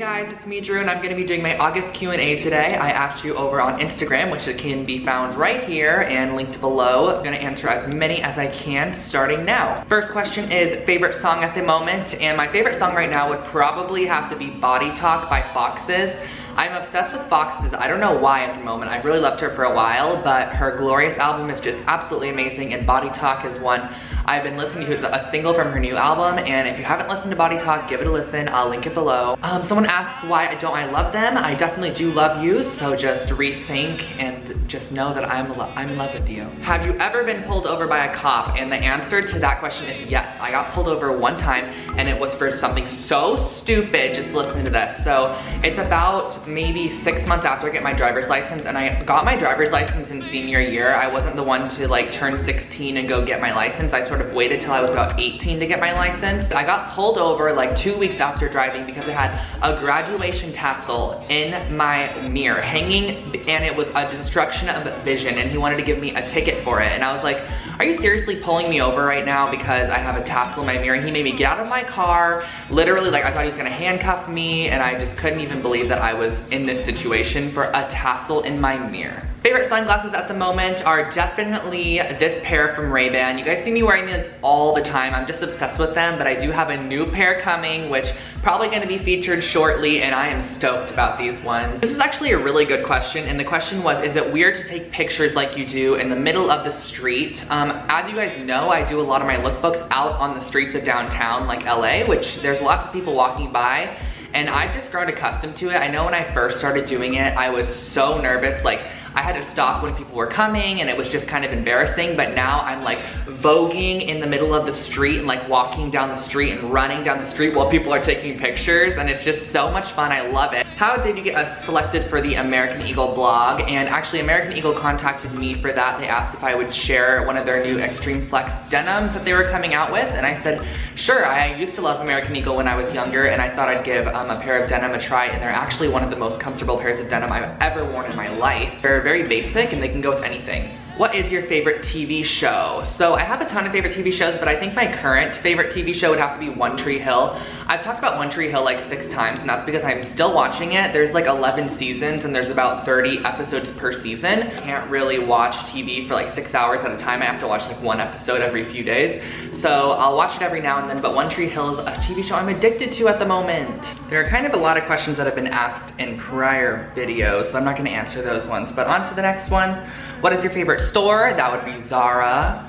guys, it's me, Drew, and I'm gonna be doing my August Q&A today. I asked you over on Instagram, which can be found right here and linked below. I'm gonna answer as many as I can, starting now. First question is favorite song at the moment, and my favorite song right now would probably have to be Body Talk by Foxes. I'm obsessed with Foxes. I don't know why at the moment. I've really loved her for a while, but her Glorious album is just absolutely amazing, and Body Talk is one I've been listening to. It's a single from her new album, and if you haven't listened to Body Talk, give it a listen. I'll link it below. Someone asks why don't I love them. I definitely do love you, so just rethink and just know that I'm in love with you. Have you ever been pulled over by a cop? And the answer to that question is yes. I got pulled over one time, and it was for something so stupid. Just listen to this. So it's about maybe 6 months after I get my driver's license, and I got my driver's license in senior year. I wasn't the one to like turn 16 and go get my license. I sort of waited till I was about 18 to get my license. I got pulled over like 2 weeks after driving because I had a graduation tassel in my mirror hanging, and it was a destruction of vision, and he wanted to give me a ticket for it. And I was like, are you seriously pulling me over right now because I have a tassel in my mirror? And he made me get out of my car. Literally, like, I thought he was gonna handcuff me, and I just couldn't even believe that I was in this situation for a tassel in my mirror. Favorite sunglasses at the moment are definitely this pair from Ray-Ban. You guys see me wearing these all the time. I'm just obsessed with them, but I do have a new pair coming, which probably gonna be featured shortly, and I am stoked about these ones. This is actually a really good question, and the question was, is it weird to take pictures like you do in the middle of the street? As you guys know, I do a lot of my lookbooks out on the streets of downtown, like LA, which there's lots of people walking by, and I've just grown accustomed to it. I know when I first started doing it, I was so nervous, like, I had to stop when people were coming, and it was just kind of embarrassing, but now I'm like voguing in the middle of the street and like walking down the street and running down the street while people are taking pictures, and it's just so much fun. I love it. How did you get selected for the American Eagle blog? And actually American Eagle contacted me for that. They asked if I would share one of their new Extreme Flex denims that they were coming out with, and I said, sure. I used to love American Eagle when I was younger, and I thought I'd give a pair of denim a try, and they're actually one of the most comfortable pairs of denim I've ever worn in my life. They're very basic, and they can go with anything. What is your favorite TV show? So I have a ton of favorite TV shows, but I think my current favorite TV show would have to be One Tree Hill. I've talked about One Tree Hill like 6 times, and that's because I'm still watching it. There's like 11 seasons, and there's about 30 episodes per season. I can't really watch TV for like 6 hours at a time. I have to watch like 1 episode every few days. So I'll watch it every now and then, but One Tree Hill is a TV show I'm addicted to at the moment. There are kind of a lot of questions that have been asked in prior videos, so I'm not gonna answer those ones, but on to the next ones. What is your favorite store? That would be Zara.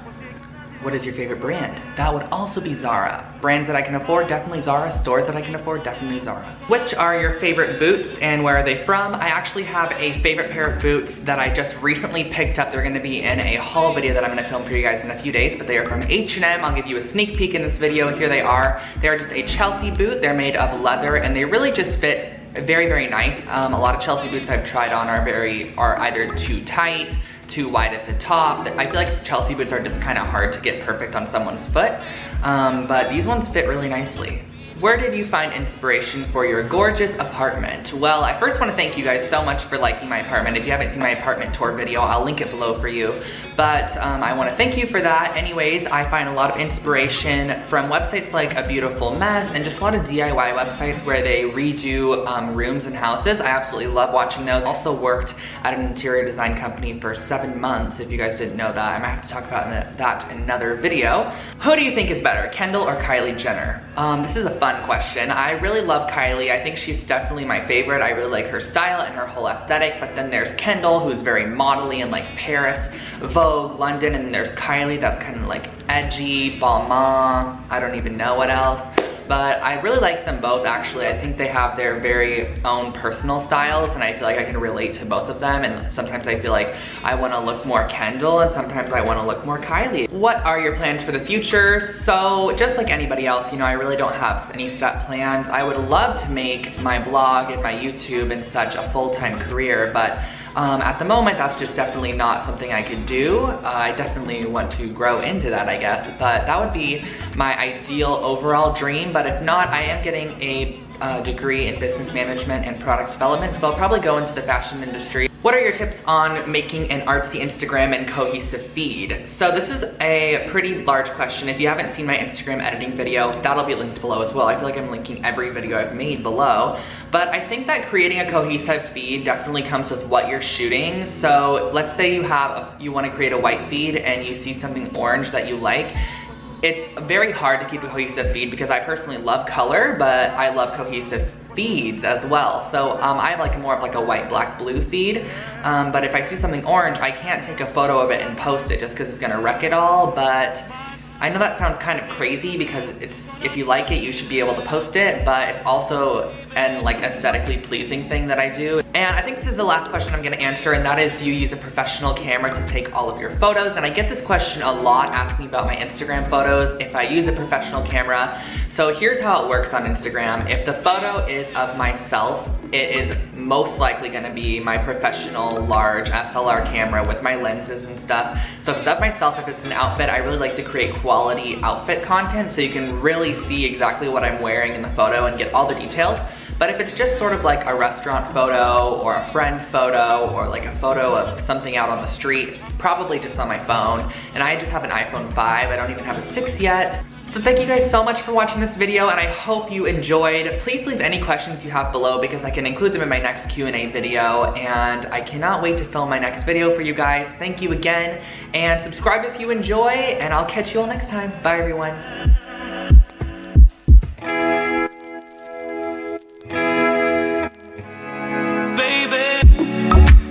What is your favorite brand? That would also be Zara. Brands that I can afford, definitely Zara. Stores that I can afford, definitely Zara. Which are your favorite boots and where are they from? I actually have a favorite pair of boots that I just recently picked up. They're gonna be in a haul video that I'm gonna film for you guys in a few days, but they are from H&M. I'll give you a sneak peek in this video. Here they are. They're just a Chelsea boot. They're made of leather, and they really just fit very, very nice. A lot of Chelsea boots I've tried on are either too tight, too wide at the top. I feel like Chelsea boots are just kind of hard to get perfect on someone's foot, but these ones fit really nicely. Where did you find inspiration for your gorgeous apartment? Well, I first want to thank you guys so much for liking my apartment. If you haven't seen my apartment tour video, I'll link it below for you. But I want to thank you for that. Anyways, I find a lot of inspiration from websites like A Beautiful Mess and just a lot of DIY websites where they redo rooms and houses. I absolutely love watching those. I also worked at an interior design company for 7 months, if you guys didn't know that. I might have to talk about that in another video. Who do you think is better, Kendall or Kylie Jenner? This is a fun question. I really love Kylie. I think she's definitely my favorite. I really like her style and her whole aesthetic, but then there's Kendall, who's very modelly in like Paris, Vogue, London, and then there's Kylie that's kind of like edgy, Balmain, I don't even know what else. But I really like them both, actually. I think they have their very own personal styles, and I feel like I can relate to both of them, and sometimes I feel like I want to look more Kendall, and sometimes I want to look more Kylie. What are your plans for the future? So, just like anybody else, you know, I really don't have any set plans. I would love to make my blog and my YouTube and such a full-time career, but at the moment, that's just definitely not something I could do. I definitely want to grow into that, I guess, but that would be my ideal overall dream. But if not, I am getting a degree in business management and product development, so I'll probably go into the fashion industry. What are your tips on making an artsy Instagram and cohesive feed? So this is a pretty large question. If you haven't seen my Instagram editing video, that'll be linked below as well. I feel like I'm linking every video I've made below. But I think that creating a cohesive feed definitely comes with what you're shooting. So let's say you want to create a white feed and you see something orange that you like. It's very hard to keep a cohesive feed because I personally love color, but I love cohesive feeds as well. So I like more of like a white, black, blue feed. But if I see something orange, I can't take a photo of it and post it just because it's gonna wreck it all. But I know that sounds kind of crazy because if you like it, you should be able to post it, but it's also an like aesthetically pleasing thing that I do. And I think this is the last question I'm gonna answer, and that is, do you use a professional camera to take all of your photos? And I get this question a lot, asking about my Instagram photos, if I use a professional camera. So here's how it works on Instagram. If the photo is of myself, it is most likely gonna be my professional large SLR camera with my lenses and stuff. So if it's of myself, if it's an outfit, I really like to create quality outfit content so you can really see exactly what I'm wearing in the photo and get all the details. But if it's just sort of like a restaurant photo or a friend photo or like a photo of something out on the street, it's probably just on my phone. And I just have an iPhone 5, I don't even have a 6 yet. So thank you guys so much for watching this video, and I hope you enjoyed. Please leave any questions you have below because I can include them in my next Q&A video, and I cannot wait to film my next video for you guys. Thank you again, and subscribe if you enjoy, and I'll catch you all next time. Bye everyone.